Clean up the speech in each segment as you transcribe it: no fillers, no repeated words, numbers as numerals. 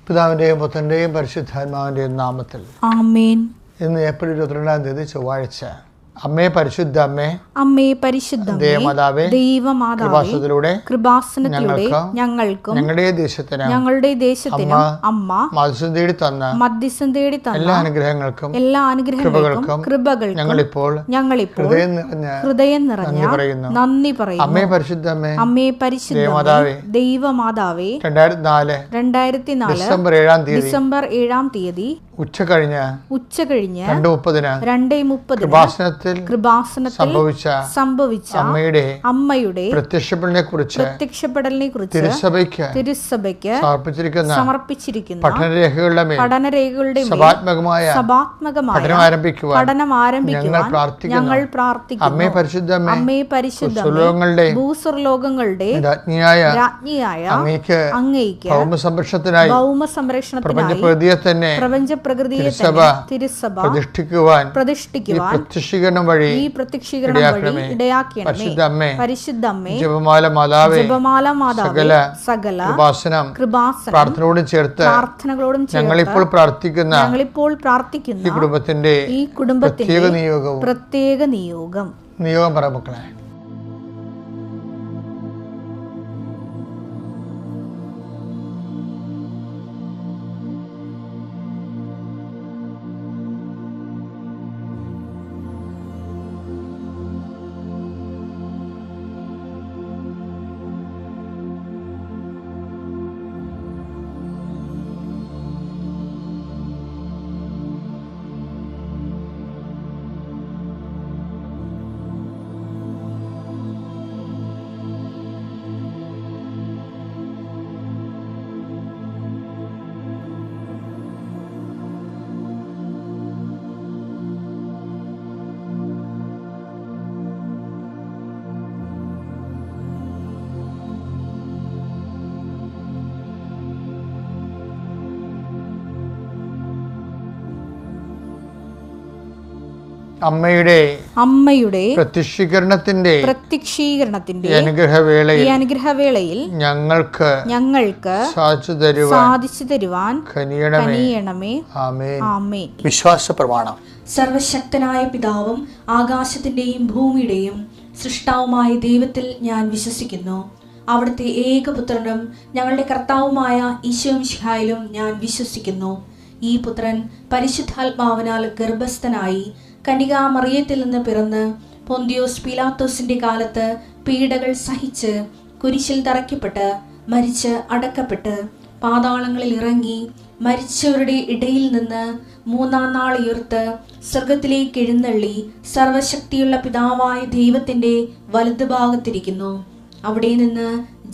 പിതാവിൻ്റെയും പുത്രൻ്റെയും പരിശുദ്ധാത്മാവിൻ്റെയും നാമത്തിൽ ആമേൻ. ഇന്ന് ഏപ്രിൽ 22 ചൊവ്വാഴ്ച. അമ്മേ പരിശുദ്ധ അമ്മേ, അമ്മേ പരിശുദ്ധ ദേവമാതാവേ, ദൈവമാതാവേ, കൃപാസനത്തിലൂടെ ഞങ്ങൾക്കും ഞങ്ങളുടെ ദേശത്തിനും അമ്മ മധ്യസ്ഥം തേടി തന്ന എല്ലാ അനുഗ്രഹങ്ങൾക്കും കൃപകൾക്കും ഞങ്ങളിപ്പോൾ ഹൃദയം നിറഞ്ഞ നന്ദി പറയുന്നു. അമ്മേ പരിശുദ്ധ അമ്മേ, അമ്മേ പരിശുദ്ധ ദൈവമാതാവേ, 2004 ഡിസംബർ 7 തീയതി ഉച്ച കഴിഞ്ഞ് 2:30 സംഭവിച്ച അമ്മയുടെ പ്രത്യക്ഷപ്പെടലിനെ കുറിച്ച് തിരുസഭയ്ക്ക് സമർപ്പിച്ചിരിക്കുന്ന പഠനരേഖകളുടെ മേൽ സഭാത്മകമായ പഠനം ആരംഭിക്കുവാൻ ഞങ്ങൾ പ്രാർത്ഥിക്കുന്നു. അമ്മേ പരിശുദ്ധ ഭൂസ്വർലോകങ്ങളുടെ രാജ്ഞിയായ അങ്ങേയ്ക്ക് ഭൗമസംരക്ഷണത്തിനായി പ്രപഞ്ചപ്രകൃതിയെ തന്നെ തിരുസഭ പ്രതിഷ്ഠിക്കുവാൻ ഈ പ്രത്യക്ഷീകരണം വഴി ഇടയാക്കണമേ. പരിശുദ്ധ അമ്മേ, ജപമാല മാതാവേ, സകല പ്രാർത്ഥനകളോടും ചേർത്ത് ഞങ്ങളിപ്പോൾ പ്രാർത്ഥിക്കുന്ന ഈ കുടുംബത്തിന്റെ പ്രത്യേക നിയോഗം പറ മക്കളെ. അമ്മയുടെ പ്രത്യക്ഷീകരണത്തിന്റെ അനുഗ്രഹവേളയിൽ ഞങ്ങൾക്ക് സാധിച്ചു തരുവാൻ കനിയണമേ. ആമേൻ. വിശ്വാസ പ്രമാണം. സർവശക്തനായ പിതാവും ആകാശത്തിന്റെയും ഭൂമിയുടെയും സൃഷ്ടാവുമായ ദൈവത്തിൽ ഞാൻ വിശ്വസിക്കുന്നു. അവിടുത്തെ ഏകപുത്രനും ഞങ്ങളുടെ കർത്താവുമായ ഈശോമിശിഹായിലും ഞാൻ വിശ്വസിക്കുന്നു. ഈ പുത്രൻ പരിശുദ്ധാത്മാവിനാൽ ഗർഭസ്ഥനായി കന്യകാമറിയത്തിൽ നിന്ന് പിറന്ന് പൊന്തിയോസ് പീലാത്തോസിന്റെ കാലത്ത് പീഡകൾ സഹിച്ച് കുരിശിൽ തറയ്ക്കപ്പെട്ട് മരിച്ച് അടക്കപ്പെട്ട് പാതാളങ്ങളിൽ ഇറങ്ങി മരിച്ചവരുടെ ഇടയിൽ നിന്ന് 3-ാം നാൾ ഉയർത്ത് സ്വർഗത്തിലേക്ക് എഴുന്നള്ളി സർവശക്തിയുള്ള പിതാവായ ദൈവത്തിന്റെ വലതുഭാഗത്തിരിക്കുന്നു. അവിടെ നിന്ന്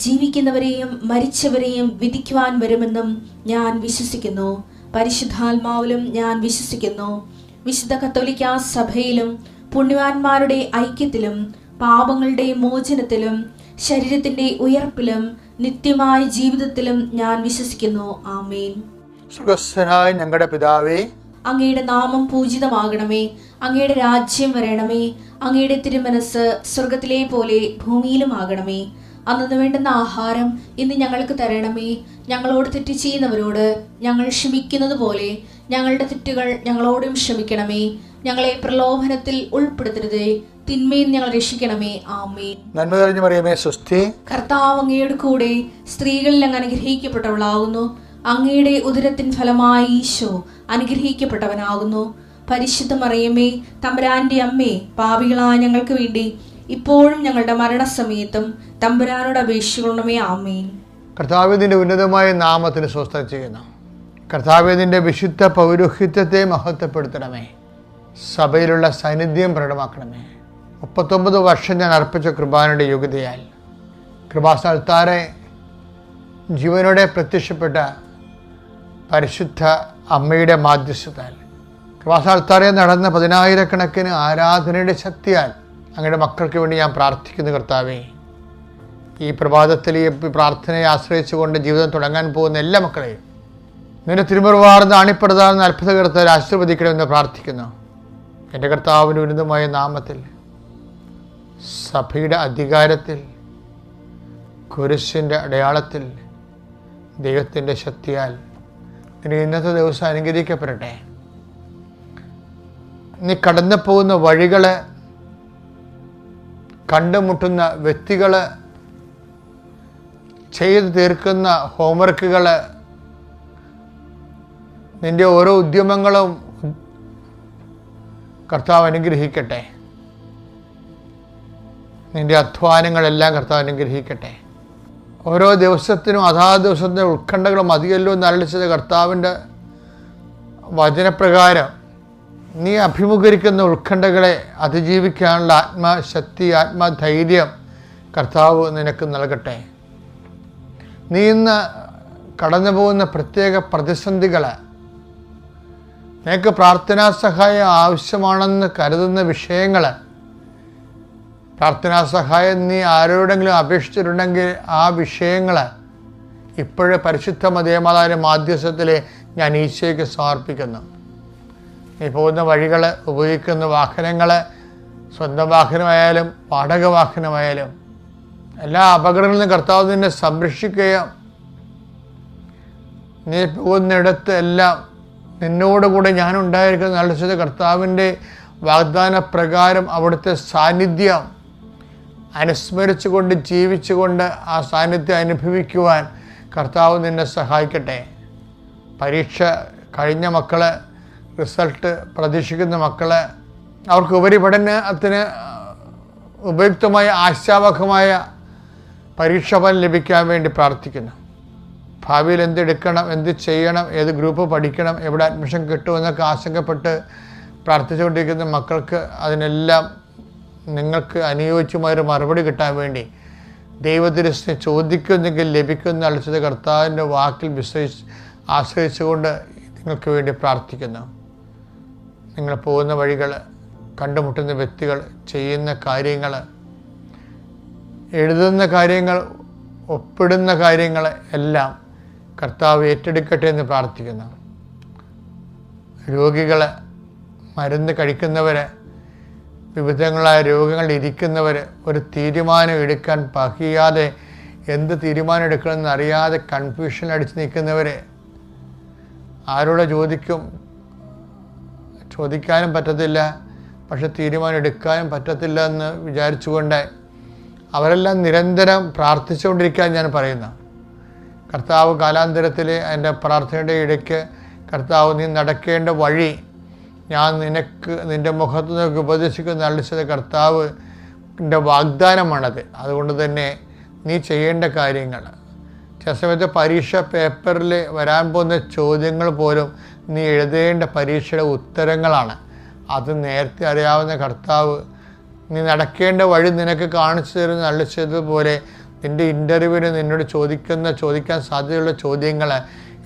ജീവിക്കുന്നവരെയും മരിച്ചവരെയും വിധിക്കുവാൻ വരുമെന്നും ഞാൻ വിശ്വസിക്കുന്നു. പരിശുദ്ധാത്മാവിലും ഞാൻ വിശ്വസിക്കുന്നു. വിശുദ്ധ കത്തോലിക്കാ സഭയിലും പുണ്യവാന്മാരുടെ ഐക്യത്തിലും പാപങ്ങളുടെ മോചനത്തിലും ശരീരത്തിന്റെ ഉയർപ്പിലും നിത്യമായ ജീവിതത്തിലും ഞാൻ വിശ്വസിക്കുന്നു. ആമേൻ. സ്വർഗ്ഗസ്ഥനായ ഞങ്ങളുടെ പിതാവേ, അങ്ങയുടെ നാമം പൂജിതമാകണമേ. അങ്ങയുടെ രാജ്യം വരണമേ. അങ്ങയുടെ തിരുമനസ് സ്വർഗത്തിലെ പോലെ ഭൂമിയിലും ആകണമേ. അന്നു വേണ്ടുന്ന ആഹാരം ഇന്ന് ഞങ്ങൾക്ക് തരണമേ. ഞങ്ങളോട് തെറ്റ് ചെയ്യുന്നവരോട് ഞങ്ങൾ ക്ഷമിക്കുന്നത് പോലെ ഞങ്ങളുടെ തെറ്റുകൾ ഞങ്ങളോടും ക്ഷമിക്കണമേ. ഞങ്ങളെ പ്രലോഭനത്തിൽ ഉൾപ്പെടുത്തരുതേ, തിന്മയിൽ ഞങ്ങൾ രക്ഷിക്കണമേ. ആമേൻ. നന്മ നിറഞ്ഞ മറിയമേ, സ്വസ്തി. കർത്താവ് അങ്ങയുടെ കൂടെ സ്ത്രീകളിൽ അങ്ങ് അനുഗ്രഹിക്കപ്പെട്ടവളാകുന്നു. അങ്ങയുടെ ഉദരത്തിൻ ഫലമായി ഈശോ അനുഗ്രഹിക്കപ്പെട്ടവനാകുന്നു. പരിശുദ്ധ മറിയമേ, തമ്പുരാന്റെ അമ്മേ, പാപികളായ ഞങ്ങൾക്ക് വേണ്ടി ഇപ്പോഴും ഞങ്ങളുടെ മരണസമയത്തും തമ്പുരാനോട് അപേക്ഷിക്കണമേ. ആമേൻ. കർത്താവിന്റെ ഉന്നതമായ നാമത്തിന് സ്വസ്ഥം ചെയ്യുന്നു. കർത്താവിന്റെ വിശുദ്ധ പൗരോഹിത്യത്തെ മഹത്വപ്പെടുത്തണമേ. സഭയിലുള്ള സാന്നിധ്യം പ്രകടമാക്കണമേ. 39 വർഷം ഞാൻ അർപ്പിച്ച കൃപാനയുടെ യോഗ്യതയാൽ കൃപാസ്ഥാനത്താറെ ജീവനോടെ പ്രത്യക്ഷപ്പെട്ട പരിശുദ്ധ അമ്മയുടെ മാധ്യസ്ഥത്താൽ കൃപാസ്ഥാനത്താറെ നടന്ന 10,000-കണക്കിന് ആരാധനയുടെ ശക്തിയാൽ അങ്ങയുടെ മക്കൾക്ക് വേണ്ടി ഞാൻ പ്രാർത്ഥിക്കുന്നു. കർത്താവേ, ഈ പ്രഭാതത്തിൽ ഈ പ്രാർത്ഥനയെ ആശ്രയിച്ചുകൊണ്ട് ജീവിതം തുടങ്ങാൻ പോകുന്ന എല്ലാ മക്കളെയും നിന്റെ തിരുമുറിവാർന്ന് അണിപ്പെടുതാർന്ന് അത്ഭുതകർത്താൽ ആശീർവദിക്കണമെന്ന് പ്രാർത്ഥിക്കുന്നു. എൻ്റെ കർത്താവിൻ്റെ ഉന്നതമായ നാമത്തിൽ സഭയുടെ അധികാരത്തിൽ കുരിശിൻ്റെ അടയാളത്തിൽ ദൈവത്തിൻ്റെ ശക്തിയാൽ നിനക്ക് ഇന്നത്തെ ദിവസം അനുഗ്രഹിക്കപ്പെടട്ടെ. നീ കടന്നു പോകുന്ന വഴികൾ, കണ്ടുമുട്ടുന്ന വ്യക്തികൾ, ചെയ്തു തീർക്കുന്ന ഹോംവർക്കുകൾ, നിന്റെ ഓരോ ഉദ്യമങ്ങളും കർത്താവ് അനുഗ്രഹിക്കട്ടെ. നിന്റെ അധ്വാനങ്ങളെല്ലാം കർത്താവ് അനുഗ്രഹിക്കട്ടെ. ഓരോ ദിവസത്തിനും അതാത് ദിവസത്തിൻ്റെ ഉത്കണ്ഠകൾ മതിയല്ലോ എന്ന് അരുളിച്ചത് കർത്താവിൻ്റെ വചനപ്രകാരം നീ അഭിമുഖീകരിക്കുന്ന ഉത്കണ്ഠകളെ അതിജീവിക്കാനുള്ള ആത്മശക്തി, ആത്മധൈര്യം കർത്താവ് നിനക്ക് നൽകട്ടെ. നീ ഇന്ന് കടന്നു പോകുന്ന പ്രത്യേക പ്രതിസന്ധികൾ, നിനക്ക് പ്രാർത്ഥനാ സഹായം ആവശ്യമാണെന്ന് കരുതുന്ന വിഷയങ്ങൾ, പ്രാർത്ഥനാ സഹായം നീ ആരോടെങ്കിലും അപേക്ഷിച്ചിട്ടുണ്ടെങ്കിൽ ആ വിഷയങ്ങൾ ഇപ്പോഴേ പരിശുദ്ധ മതേമാതാവിൻ്റെ മാധ്യസ്ഥത്തിൽ ഞാൻ ഈശോയ്ക്ക് സമർപ്പിക്കുന്നു. നീ പോകുന്ന വഴികൾ, ഉപയോഗിക്കുന്ന വാഹനങ്ങൾ, സ്വന്തം വാഹനമായാലും വാടക വാഹനമായാലും എല്ലാ അപകടങ്ങളിൽ നിന്നും കർത്താവ് നിന്നെ സംരക്ഷിക്കുകയും നീ പോകുന്നിടത്ത് എല്ലാം നിന്നോടുകൂടെ ഞാനുണ്ടായിരിക്കുന്ന നല്ലത് കർത്താവിൻ്റെ വാഗ്ദാന പ്രകാരം അവിടുത്തെ സാന്നിധ്യം അനുസ്മരിച്ചുകൊണ്ട് ജീവിച്ചുകൊണ്ട് ആ സാന്നിധ്യം അനുഭവിക്കുവാൻ കർത്താവ് നിന്നെ സഹായിക്കട്ടെ. പരീക്ഷ കഴിഞ്ഞ മക്കൾ, റിസൾട്ട് പ്രതീക്ഷിക്കുന്ന മക്കൾ, അവർക്ക് ഉപരിപഠനത്തിന് ഉപയുക്തമായ ആശാവഹമായ പരീക്ഷാഫലം ലഭിക്കാൻ വേണ്ടി പ്രാർത്ഥിക്കുന്നു. ഭാവിയിൽ എന്തെടുക്കണം, എന്ത് ചെയ്യണം, ഏത് ഗ്രൂപ്പ് പഠിക്കണം, എവിടെ അഡ്മിഷൻ കിട്ടുമെന്നൊക്കെ ആശങ്കപ്പെട്ട് പ്രാർത്ഥിച്ചുകൊണ്ടിരിക്കുന്ന മക്കൾക്ക് അതിനെല്ലാം നിങ്ങൾക്ക് അനുയോജ്യമായൊരു മറുപടി കിട്ടാൻ വേണ്ടി ദൈവത്തിനെ ചോദിക്കുന്നെങ്കിൽ ലഭിക്കുന്ന അളിച്ചത് കർത്താവിൻ്റെ വാക്കിൽ ആശ്രയിച്ചുകൊണ്ട് നിങ്ങൾക്ക് വേണ്ടി പ്രാർത്ഥിക്കുന്നു. നിങ്ങൾ പോകുന്ന വഴികൾ, കണ്ടുമുട്ടുന്ന വ്യക്തികൾ, ചെയ്യുന്ന കാര്യങ്ങൾ, എഴുതുന്ന കാര്യങ്ങൾ, ഒപ്പിടുന്ന കാര്യങ്ങൾ എല്ലാം കർത്താവ് ഏറ്റെടുക്കട്ടെ എന്ന് പ്രാർത്ഥിക്കുന്നു. രോഗികൾ, മരുന്ന് കഴിക്കുന്നവർ, വിവിധങ്ങളായ രോഗങ്ങളിൽ ഇരിക്കുന്നവർ, ഒരു തീരുമാനം എടുക്കാൻ പഹിയാതെ എന്ത് തീരുമാനം എടുക്കണമെന്ന് അറിയാതെ കൺഫ്യൂഷൻ അടിച്ച് നിൽക്കുന്നവർ, ആരോട് ചോദിക്കാനും പറ്റത്തില്ല, പക്ഷെ തീരുമാനം എടുക്കാനും പറ്റത്തില്ല എന്ന് വിചാരിച്ചുകൊണ്ട് അവരെല്ലാം നിരന്തരം പ്രാർത്ഥിച്ചുകൊണ്ടിരിക്കാൻ ഞാൻ പറയുന്നു. കർത്താവ് കാലാന്തരത്തിൽ എൻ്റെ പ്രാർത്ഥനയുടെ ഇടയ്ക്ക് കർത്താവ് നീ നടക്കേണ്ട വഴി ഞാൻ നിന്റെ മുഖത്ത് നോക്കി ഉപദേശിക്കുന്ന അളിച്ചത് കർത്താവിൻ്റെ വാഗ്ദാനമാണത്. അതുകൊണ്ട് തന്നെ നീ ചെയ്യേണ്ട കാര്യങ്ങൾ, ചില സമയത്ത് പരീക്ഷ പേപ്പറിൽ വരാൻ പോകുന്ന ചോദ്യങ്ങൾ പോലും നീ എഴുതേണ്ട പരീക്ഷയുടെ ഉത്തരങ്ങളാണ്. അത് നേരത്തെ അറിയാവുന്ന കർത്താവ് നീ നടക്കേണ്ട വഴി നിനക്ക് കാണിച്ചു തരുന്ന അളിച്ചതുപോലെ നിൻ്റെ ഇൻ്റർവ്യൂവിന് നിന്നോട് ചോദിക്കാൻ സാധ്യതയുള്ള ചോദ്യങ്ങൾ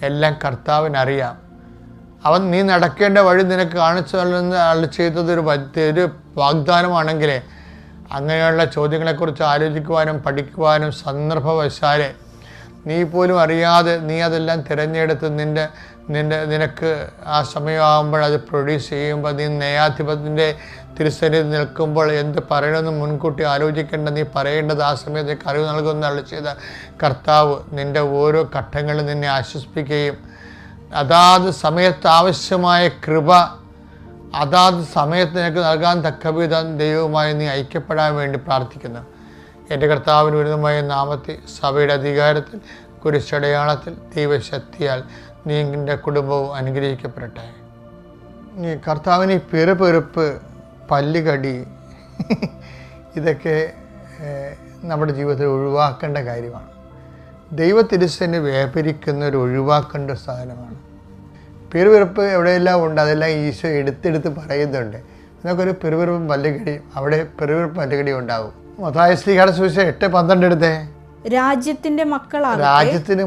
എല്ലാം കർത്താവിനറിയാം. അവൻ നീ നടക്കേണ്ട വഴി നിനക്ക് കാണിച്ചു ചെയ്തത് ഒരു വാഗ്ദാനമാണെങ്കിൽ അങ്ങനെയുള്ള ചോദ്യങ്ങളെക്കുറിച്ച് ആലോചിക്കുവാനും പഠിക്കുവാനും സന്ദർഭവശാൽ നീ പോലും അറിയാതെ നീ അതെല്ലാം തിരഞ്ഞെടുത്ത് നിനക്ക് ആ സമയമാകുമ്പോൾ അത് പ്രൊഡ്യൂസ് ചെയ്യുമ്പോൾ നീ ന്യായാധിപത്യത്തിൻ്റെ തിരുസന്നിധി നിൽക്കുമ്പോൾ എന്ത് പറയണമെന്ന് മുൻകൂട്ടി ആലോചിക്കേണ്ട, നീ പറയേണ്ടത് ആ സമയത്തേക്ക് അറിവ് നൽകുന്ന ചെയ്ത കർത്താവ് നിൻ്റെ ഓരോ ഘട്ടങ്ങളും നിന്നെ ആശ്വസിപ്പിക്കുകയും അതാത് സമയത്ത് ആവശ്യമായ കൃപ അതാത് സമയത്ത് നിനക്ക് നൽകാൻ തക്കവിധം ദൈവവുമായി നീ ഐക്യപ്പെടാൻ വേണ്ടി പ്രാർത്ഥിക്കുന്നു. എൻ്റെ കർത്താവിന് ഉന്നതമായ നാമത്തിൽ സഭയുടെ അധികാരത്തിൽ കുരിശടയാളത്തിൽ ദൈവശക്തിയാൽ നീ നിൻ്റെ കുടുംബവും അനുഗ്രഹിക്കപ്പെടട്ടെ. നീ കർത്താവിന് പെറുപെറുപ്പ്, പല്ലുകടി ഇതൊക്കെ നമ്മുടെ ജീവിതത്തിൽ ഒഴിവാക്കേണ്ട കാര്യമാണ്. ദൈവത്തിരുസന്നെ വ്യാപരിക്കുന്ന ഒരു ഒഴിവാക്കേണ്ട സാധനമാണ്. പെറുപെറുപ്പ് എവിടെയെല്ലാം ഉണ്ട്, അതെല്ലാം ഈശോ എടുത്തെടുത്ത് പറയുന്നുണ്ട്. നമുക്കൊരു പെറുപെറുപ്പും പല്ലുകടിയും അവിടെ പെറുപെറുപ്പും പല്ലുകടിയും ഉണ്ടാവും. മത്തായി ശ്ലീഹായുടെ സുവിശേഷം 8:12 എടുത്തേ. രാജ്യത്തിന്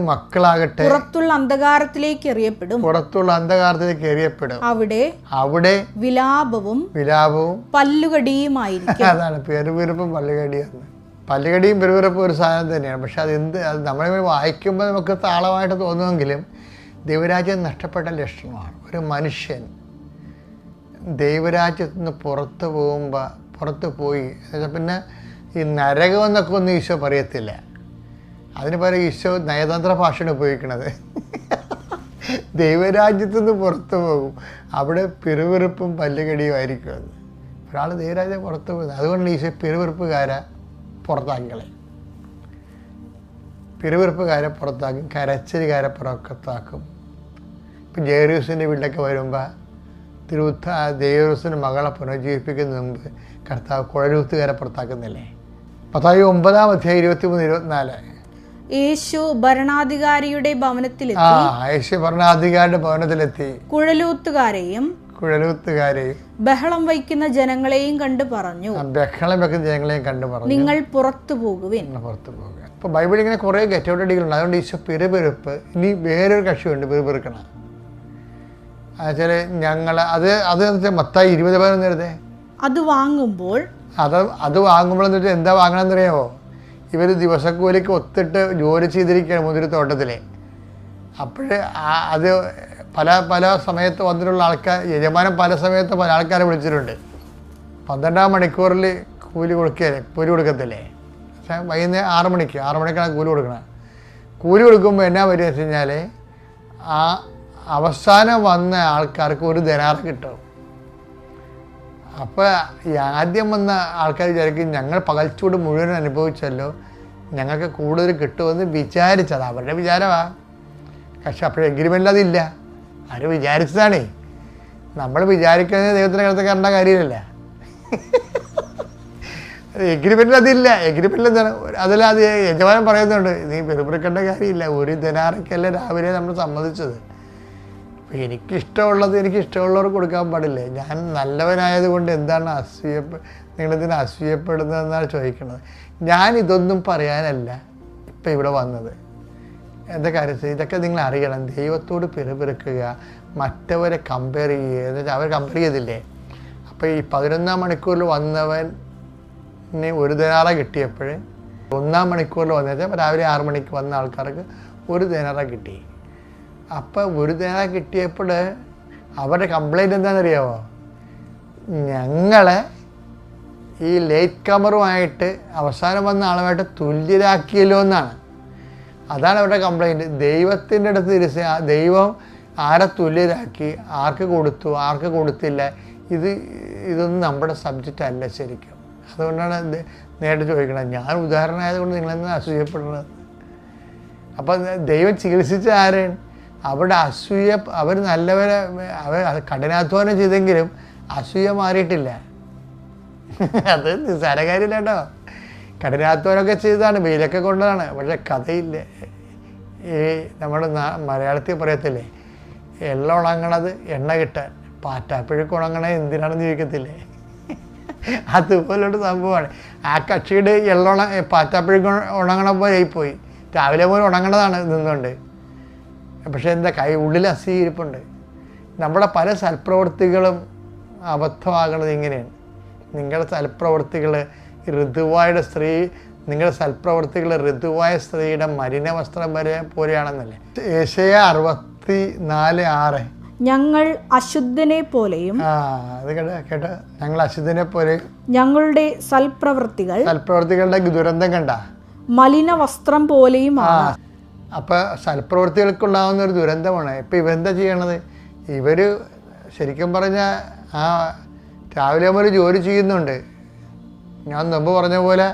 മക്കളാകട്ടെ പുറത്തുള്ള അന്ധകാരത്തിലേക്ക് എറിയപ്പെടും. അവിടെ വിലാപവും പല്ലുകടിയുമായിരിക്കും. അതാണ് പെറുപെറുപ്പും പല്ലുകടിയാണ്. പല്ലുകടിയും പെറുപെറുപ്പും ഒരു സാധനം തന്നെയാണ്. പക്ഷെ അത് നമ്മളെ വായിക്കുമ്പോൾ നമുക്ക് താളമായിട്ട് തോന്നുമെങ്കിലും ദൈവരാജ്യം നഷ്ടപ്പെട്ട ലക്ഷണമാണ്. ഒരു മനുഷ്യൻ ദൈവരാജ്യത്തു നിന്ന് പുറത്ത് പോയി പിന്നെ ഈ നരകമെന്നൊക്കെ ഒന്നും ഈശോ പറയത്തില്ല. അതിന് പകരം ഈശോ നയതന്ത്ര ഭാഷയാണ് ഉപയോഗിക്കുന്നത്. ദൈവരാജ്യത്തു നിന്ന് പുറത്തു പോകും. അവിടെ പിറുപിറുപ്പും പല്ലുകടിയും ആയിരിക്കും. അത് ഒരാൾ ദൈവരാജ്യം പുറത്തു പോകുന്നത്. അതുകൊണ്ട് ഈശോ പിറുപിറുപ്പുകാരെ പുറത്താക്കികളെ, പിറുപിറുപ്പുകാരെ പുറത്താക്കും, കരച്ചിലുകാരെ പുറത്താക്കും. ഇപ്പം ജെയറൂസിൻ്റെ വീട്ടിലൊക്കെ വരുമ്പോൾ ജെയറൂസിൻ്റെ മകളെ പുനർജീവിപ്പിക്കുന്നതിന് മുമ്പ് കർത്താവ് കുഴലൂത്തുകാരെ പുറത്താക്കുന്നില്ലേ? മത്തായി 9:23-24. യേശു ഭരണാധികാരിയുടെ ഭവനത്തിലെത്തി. യേശു ഭരണാധികാരിയുടെ ഭവനത്തിലെത്തി കുഴലൂത്തുകാരെയും ബഹളം വയ്ക്കുന്ന ജനങ്ങളെയും കണ്ടു പറഞ്ഞു, നിങ്ങൾ പുറത്തു പോകുവിൻ. അപ്പോൾ ബൈബിളിൽ ഇങ്ങനെ കുറേ ഗെറ്റൗട്ടടികളുണ്ട്. അതുകൊണ്ട് ഈശോ പിറുപിറുപ്പ്. ഇനി വേറൊരു കക്ഷിയുണ്ട് പിറുപിറുക്കണം. എന്നുവെച്ചാൽ അത് മത്തായി 20 നേരത്തെ അത് വാങ്ങുമ്പോൾ എന്ന് വെച്ചാൽ എന്താ വാങ്ങണമെന്ന് അറിയാമോ? ഇവർ ദിവസക്കൂലിക്ക് ഒത്തിട്ട് ജോലി ചെയ്തിരിക്കുകയാണ് മുന്തിരിത്തോട്ടത്തിൽ. അപ്പോഴേ അത് പല സമയത്ത് വന്നിട്ടുള്ള ആൾക്കാർ, യജമാനൻ പല സമയത്ത് പല ആൾക്കാരെ വിളിച്ചിട്ടുണ്ട്. 12-ാം മണിക്കൂറിൽ കൂലി കൊടുക്കത്തില്ലേ? പക്ഷേ വൈകുന്നേരം 6 മണിക്കാണ് കൂലി കൊടുക്കണം. കൂലി കൊടുക്കുമ്പോൾ എന്നാ വരിക വെച്ച് കഴിഞ്ഞാൽ ആ അവസാനം വന്ന ആൾക്കാർക്ക് 1 ദിനാർ കിട്ടും. അപ്പോൾ ഈ ആദ്യം വന്ന ആൾക്കാർ വിചാരിക്കും ഞങ്ങൾ പകൽച്ചൂട് മുഴുവൻ അനുഭവിച്ചല്ലോ, ഞങ്ങൾക്ക് കൂടുതൽ കിട്ടുമെന്ന് വിചാരിച്ചത് അവരുടെ വിചാരമാണ്. പക്ഷെ അപ്പോഴും എഗ്രിമെൻ്റ് അതില്ല. അവർ വിചാരിച്ചതാണേ. നമ്മൾ വിചാരിക്കുന്നത് ദൈവത്തിൻ്റെ കടത്ത് കയറേണ്ട കാര്യമില്ല. എഗ്രിമെൻ്റിൽ അതില്ല. എഗ്രിമെൻ്റിൽ എന്താണ്? അതിലത് യജമാനൻ പറയുന്നുണ്ട്, നീ വെറുപിറുക്കേണ്ട കാര്യമില്ല, 1 ദിനാറൊക്കെയല്ലേ രാവിലെ നമ്മൾ സമ്മതിച്ചത്. അപ്പോൾ എനിക്കിഷ്ടമുള്ളവർക്ക് കൊടുക്കാൻ പാടില്ലേ? ഞാൻ നല്ലവനായത് കൊണ്ട് എന്താണ് നിങ്ങളിതിന് അസൂയപ്പെടുന്നതെന്നാണ് ചോദിക്കുന്നത്. ഞാൻ ഇതൊന്നും പറയാനല്ല ഇപ്പം ഇവിടെ വന്നത്. എന്താ കാര്യം? ഇതൊക്കെ നിങ്ങൾ അറിയണം. ദൈവത്തോട് പിറുപിറുക്കുക, മറ്റവരെ കമ്പയർ ചെയ്യുക. എന്ന് വെച്ചാൽ അവർ കമ്പയർ ചെയ്തില്ലേ? അപ്പോൾ ഈ 11-ാം മണിക്കൂറിൽ വന്നവന് 1 ദിനാറ കിട്ടിയപ്പോൾ 1-ാം മണിക്കൂറിൽ വന്നു രാവിലെ 6 മണിക്ക് വന്ന ആൾക്കാർക്ക് 1 ദിനാറ കിട്ടി. അപ്പോൾ 1 ദിനാറ കിട്ടിയപ്പോൾ അവരുടെ കംപ്ലൈൻറ്റ് എന്താണെന്നറിയാമോ? ഞങ്ങളെ ഈ ലേറ്റ് കമറുമായിട്ട് അവസാനം വന്ന ആളുമായിട്ട് തുല്യരാക്കിയല്ലോ എന്നാണ്. അതാണ് അവരുടെ കംപ്ലൈൻറ്റ്. ദൈവത്തിൻ്റെ അടുത്ത് ദൈവം ആരെ തുല്യരാക്കി, ആർക്ക് കൊടുത്തു, ആർക്ക് കൊടുത്തില്ല, ഇതൊന്നും നമ്മുടെ സബ്ജക്റ്റ് അല്ല ശരിക്കും. അതുകൊണ്ടാണ് നേരിട്ട് ചോദിക്കണത്. ഞാൻ ഉദാഹരണമായതുകൊണ്ട് നിങ്ങളെന്താ അസൂയപ്പെടുന്നത്? അപ്പം ദൈവം ചികിത്സിച്ച ആരെയാണ്? അവിടെ അസൂയ, അവർ നല്ലവരെ കഠിനാധ്വാനം ചെയ്തെങ്കിലും അസൂയ മാറിയിട്ടില്ല. അത് നിസ്സാര കാര്യമില്ല കേട്ടോ. കഠിനാധ്വാനമൊക്കെ ചെയ്തതാണ്, വെയിലൊക്കെ കൊണ്ടതാണ്. പക്ഷെ കഥയില്ല. ഈ നമ്മുടെ മലയാളത്തിൽ പറയത്തില്ലേ, എല്ലാം ഉണങ്ങണത് എണ്ണ കിട്ടാൻ, പാറ്റാപ്പിഴക്ക് ഉണങ്ങണത് എന്തിനാണെന്ന് ചോദിക്കത്തില്ലേ? അതുപോലൊരു സംഭവമാണ്. ആ കക്ഷിയുടെ പാറ്റാപ്പിഴക്ക് ഉണങ്ങണ പോലെ ആയിപ്പോയി. രാവിലെ പോലും ഉണങ്ങണതാണ് നിന്നുകൊണ്ട്. പക്ഷെ എന്താ ഉള്ളിൽ അസൂയിരിപ്പുണ്ട്. നമ്മുടെ പല സൽപ്രവൃത്തികളും അബദ്ധമാകണത് ഇങ്ങനെയാണ്. നിങ്ങളുടെ സൽപ്രവൃത്തികൾ ഋതുവായ സ്ത്രീയുടെ മലിന വസ്ത്രം വരെ പോലെയാണെന്നല്ലേ? യെശയ്യാ 64:6. ഞങ്ങൾ അശുദ്ധനെ പോലെയും, അത് കേട്ടോ, ഞങ്ങൾ അശുദ്ധനെ പോലെയും, ഞങ്ങളുടെ സൽപ്രവൃത്തികളുടെ ദുരന്തം കണ്ട മലിന വസ്ത്രം പോലെയും. അപ്പോൾ സൽപ്രവൃത്തികൾക്കുണ്ടാകുന്ന ഒരു ദുരന്തമാണ്. ഇപ്പം ഇവരെന്താ ചെയ്യണത്? ഇവർ ശരിക്കും പറഞ്ഞാൽ രാവിലെ മുതൽ ജോലി ചെയ്യുന്നുണ്ട്. ഞാൻ മുമ്പ് പറഞ്ഞ പോലെ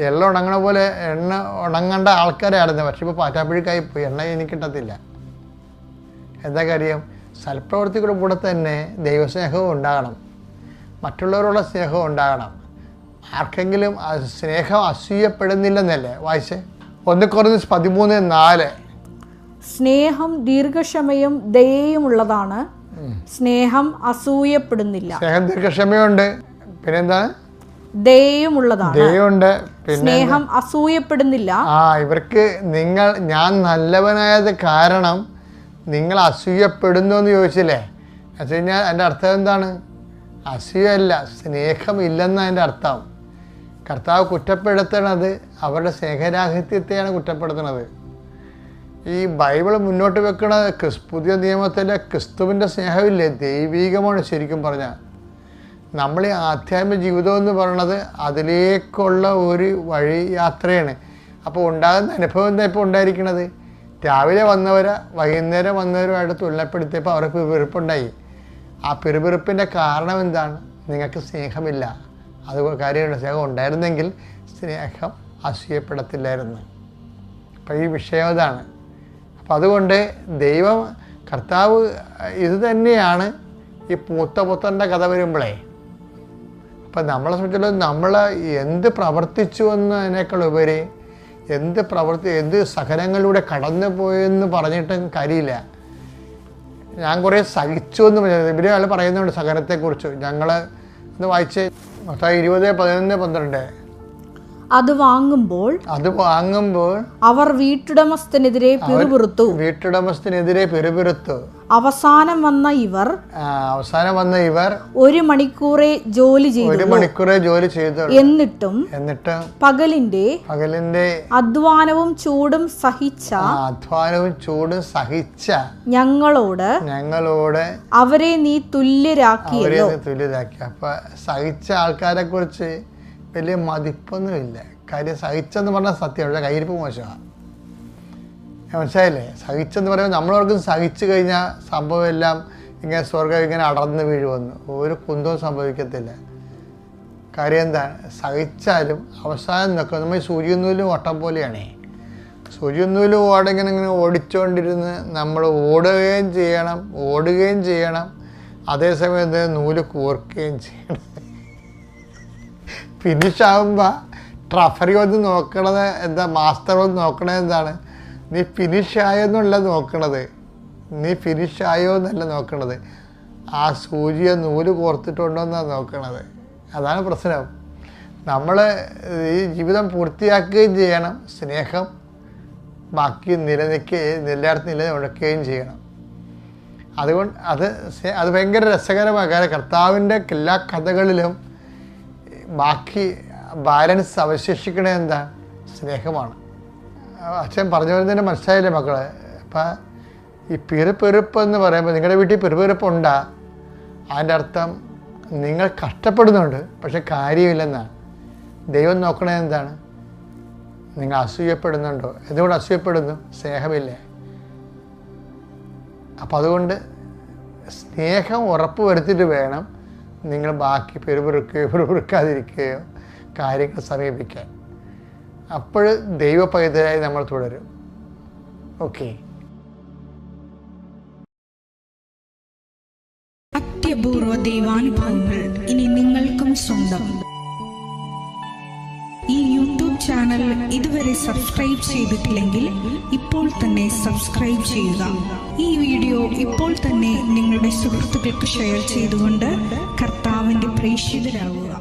എണ്ണ ഉണങ്ങണ പോലെ എണ്ണ ഉണങ്ങേണ്ട ആൾക്കാരായിരുന്നു. പക്ഷെ ഇപ്പോൾ പാറ്റാപ്പിഴുക്കായി പോയി, എണ്ണ എനിക്ക് കിട്ടത്തില്ല. എന്താ കാര്യം? സൽപ്രവൃത്തികളുടെ കൂടെ തന്നെ ദൈവസ്നേഹവും ഉണ്ടാകണം, മറ്റുള്ളവരോടുള്ള സ്നേഹവും ഉണ്ടാകണം. ആർക്കെങ്കിലും സ്നേഹം അസൂയപ്പെടുന്നില്ലെന്നല്ലേ വായിച്ചേ? 1 കൊരിന്ത്യർ 13:4. സ്നേഹം ദീർഘക്ഷമയും ദയയുമുള്ളതാണ്, സ്നേഹം അസൂയപ്പെടുന്നില്ല. സ്നേഹം ദീർഘക്ഷമയുണ്ട്, പിന്നെന്താണ്? ദയയുമുള്ളതാണ്, ദയയുണ്ട്, സ്നേഹം അസൂയപ്പെടുന്നില്ല. ഇവർക്ക് ഞാൻ നല്ലവനായത് കാരണം നിങ്ങൾ അസൂയപ്പെടുന്നു എന്ന് ചോദിച്ചില്ലേ? എന്ന് വെച്ച് കഴിഞ്ഞാൽ അതിൻ്റെ അർത്ഥം എന്താണ്? അസൂയല്ല, സ്നേഹമില്ലെന്ന് അതിൻ്റെ അർത്ഥം. കർത്താവ് കുറ്റപ്പെടുത്തണത് അവരുടെ സ്നേഹരാഹിത്യത്തെയാണ് കുറ്റപ്പെടുത്തുന്നത്. ഈ ബൈബിൾ മുന്നോട്ട് വെക്കണ പുതിയ നിയമത്തിലെ ക്രിസ്തുവിൻ്റെ സ്നേഹമില്ലേ, ദൈവീകമാണ് ശരിക്കും പറഞ്ഞാൽ. നമ്മൾ ഈ ആധ്യാത്മിക ജീവിതം എന്ന് പറയണത് അതിലേക്കുള്ള ഒരു വഴി യാത്രയാണ്. അപ്പോൾ ഉണ്ടാകുന്ന അനുഭവം എന്താ ഇപ്പോൾ ഉണ്ടായിരിക്കണത്? രാവിലെ വന്നവർ വൈകുന്നേരം വന്നവരുമായിട്ട് തുലനപ്പെടുത്തിയപ്പോൾ അവർക്ക് പിറുപിറുപ്പുണ്ടായി. ആ പിറുപിറുപ്പിൻ്റെ കാരണം എന്താണ്? നിങ്ങൾക്ക് സ്നേഹമില്ല. അത് കാര്യമുണ്ട്. സ്നേഹം ഉണ്ടായിരുന്നെങ്കിൽ സ്നേഹം അസൂയപ്പെടത്തില്ലായിരുന്നു. അപ്പം ഈ വിഷയം അതാണ്. അപ്പം അതുകൊണ്ട് ദൈവം കർത്താവ് ഇത് തന്നെയാണ് ഈ മൂത്ത പുത്രൻ്റെ കഥ വരുമ്പോഴേ. അപ്പം നമ്മളെ സംബന്ധിച്ചിടത്തോളം നമ്മൾ എന്ത് പ്രവർത്തിച്ചു എന്നതിനേക്കാൾ ഉപരി എന്ത് സഹനങ്ങളിലൂടെ കടന്നു പോയെന്ന് പറഞ്ഞിട്ടും കാര്യമില്ല. ഞാൻ കുറേ സഹിച്ചു എന്ന് ഇവർ അയാൾ പറയുന്നുണ്ട് സഹനത്തെക്കുറിച്ച്. ഞങ്ങൾ ഒന്ന് വായിച്ച് 20:11-12. അത് വാങ്ങുമ്പോൾ അവർ വീട്ടുടമസ്ഥനെതിരെ പിറുപിറുത്തു. അവസാനം വന്ന ഇവർ 1 മണിക്കൂറേ ജോലി ചെയ്തു. എന്നിട്ടും പകലിന്റെ അധ്വാനവും ചൂടും സഹിച്ച ഞങ്ങളോട് അവരെ നീ തുല്യരാക്കിയല്ലോ. അപ്പൊ സഹിച്ച ആൾക്കാരെ കുറിച്ച് വലിയ മതിപ്പൊന്നുമില്ല. കാര്യം സഹിച്ചെന്ന് പറഞ്ഞാൽ സത്യം, പക്ഷേ കയ്യിരിപ്പ് മോശമാണ്. മനസ്സിലായില്ലേ? സഹിച്ചെന്ന് പറയുമ്പോൾ നമ്മളവർക്കും സഹിച്ചു കഴിഞ്ഞാൽ സംഭവം എല്ലാം ഇങ്ങനെ സ്വർഗം ഇങ്ങനെ അടർന്ന് വീഴുമെന്ന് ഒരു കുന്തവും സംഭവിക്കത്തില്ല. കാര്യം എന്താണ്? സഹിച്ചാലും അവസാനം നിൽക്കും. നമ്മൾ സൂര്യനൂലും ഓട്ടം പോലെയാണേ. സൂര്യനൂലും ഇങ്ങനെ ഓടിച്ചുകൊണ്ടിരുന്ന് നമ്മൾ ഓടുകയും ചെയ്യണം അതേസമയം നൂല് കോർക്കുകയും ചെയ്യണം. ഫിനിഷാകുമ്പോൾ ട്രഫറി ഒന്ന് നോക്കണത് എന്താ, മാസ്റ്റർ ഒന്ന് നോക്കണത് എന്താണ്? നീ ഫിനിഷായെന്നല്ല നോക്കണത്, നീ ഫിനിഷായോ എന്നല്ല നോക്കണത്, ആ സൂര്യ നൂല് കോർത്തിട്ടുണ്ടോ എന്നാണ് നോക്കണത്. അതാണ് പ്രശ്നം. നമ്മൾ ഈ ജീവിതം പൂർത്തിയാക്കുകയും ചെയ്യണം, സ്നേഹം ബാക്കി എല്ലായിടത്തും നിലനിൽക്കുകയും ചെയ്യണം. അതുകൊണ്ട് അത് ഭയങ്കര രസകരമായ കാര്യം. കർത്താവിൻ്റെ എല്ലാ കഥകളിലും ബാക്കി ബാലൻസ് അവശേഷിക്കണത് എന്താ? സ്നേഹമാണ്. അച്ഛൻ പറഞ്ഞു വരുന്നതിന് മനസ്സിലായില്ലേ മക്കളെ? അപ്പം ഈ പിറുപിറുപ്പ് എന്ന് പറയുമ്പോൾ നിങ്ങളുടെ വീട്ടിൽ പിറുപിറുപ്പുണ്ടാ, അതിൻ്റെ അർത്ഥം നിങ്ങൾ കഷ്ടപ്പെടുന്നുണ്ട് പക്ഷെ കാര്യമില്ലെന്നാണ്. ദൈവം നോക്കണത് എന്താണ്? നിങ്ങൾ അസൂയപ്പെടുന്നുണ്ടോ? എന്തുകൊണ്ട് അസൂയപ്പെടുന്നു? സ്നേഹമില്ലേ. അപ്പം അതുകൊണ്ട് സ്നേഹം ഉറപ്പ് വരുത്തിയിട്ട് വേണം നിങ്ങൾ ബാക്കി പിറുപിറുക്കാതിരിക്കുകയോ കാര്യങ്ങൾ സമീപിക്കാൻ. അപ്പോൾ ദൈവ പൈതലായി നമ്മൾ തുടരും. ഓക്കെ. അത്യപൂർവ ദൈവാനുഭവങ്ങൾ ഇനി നിങ്ങൾക്കും സ്വന്തം. ഈ യൂട്യൂബ് ചാനൽ ഇതുവരെ സബ്സ്ക്രൈബ് ചെയ്തിട്ടില്ലെങ്കിൽ ഇപ്പോൾ തന്നെ സബ്സ്ക്രൈബ് ചെയ്യുക. ഈ വീഡിയോ ഇപ്പോൾ തന്നെ നിങ്ങളുടെ സുഹൃത്തുക്കൾക്ക് ഷെയർ ചെയ്തുകൊണ്ട് കർത്താവിൻ്റെ പ്രേക്ഷിതരാകുക.